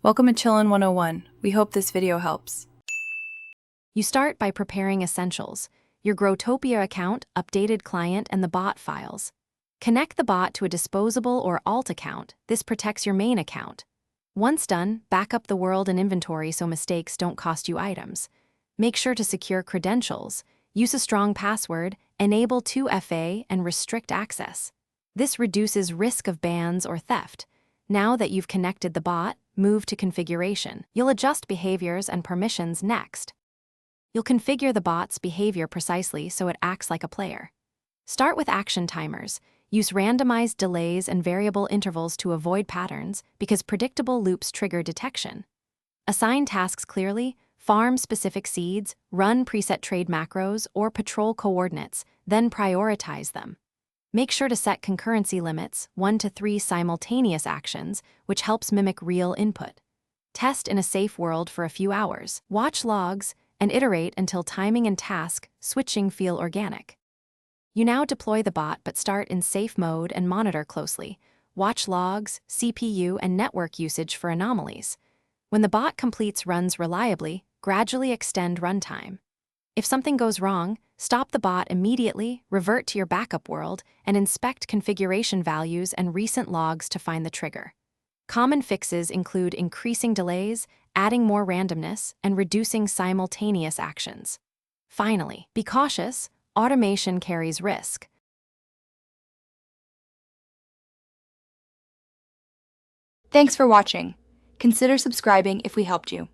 Welcome to Chillin' 101. We hope this video helps. You start by preparing essentials: your Growtopia account, updated client, and the bot files. Connect the bot to a disposable or alt account. This protects your main account. Once done, back up the world and inventory so mistakes don't cost you items. Make sure to secure credentials. Use a strong password, enable 2FA, and restrict access. This reduces risk of bans or theft. Now that you've connected the bot, move to configuration. You'll adjust behaviors and permissions next. You'll configure the bot's behavior precisely so it acts like a player. Start with action timers. Use randomized delays and variable intervals to avoid patterns because predictable loops trigger detection. Assign tasks clearly, farm specific seeds, run preset trade macros, or patrol coordinates, then prioritize them. Make sure to set concurrency limits, 1 to 3 simultaneous actions, which helps mimic real input. Test in a safe world for a few hours. Watch logs and iterate until timing and task switching feel organic. You now deploy the bot but start in safe mode and monitor closely. Watch logs, CPU, and network usage for anomalies. When the bot completes runs reliably, gradually extend runtime. If something goes wrong, stop the bot immediately, revert to your backup world, and inspect configuration values and recent logs to find the trigger. Common fixes include increasing delays, adding more randomness, and reducing simultaneous actions. Finally, be cautious. Automation carries risk. Thanks for watching. Consider subscribing if we helped you.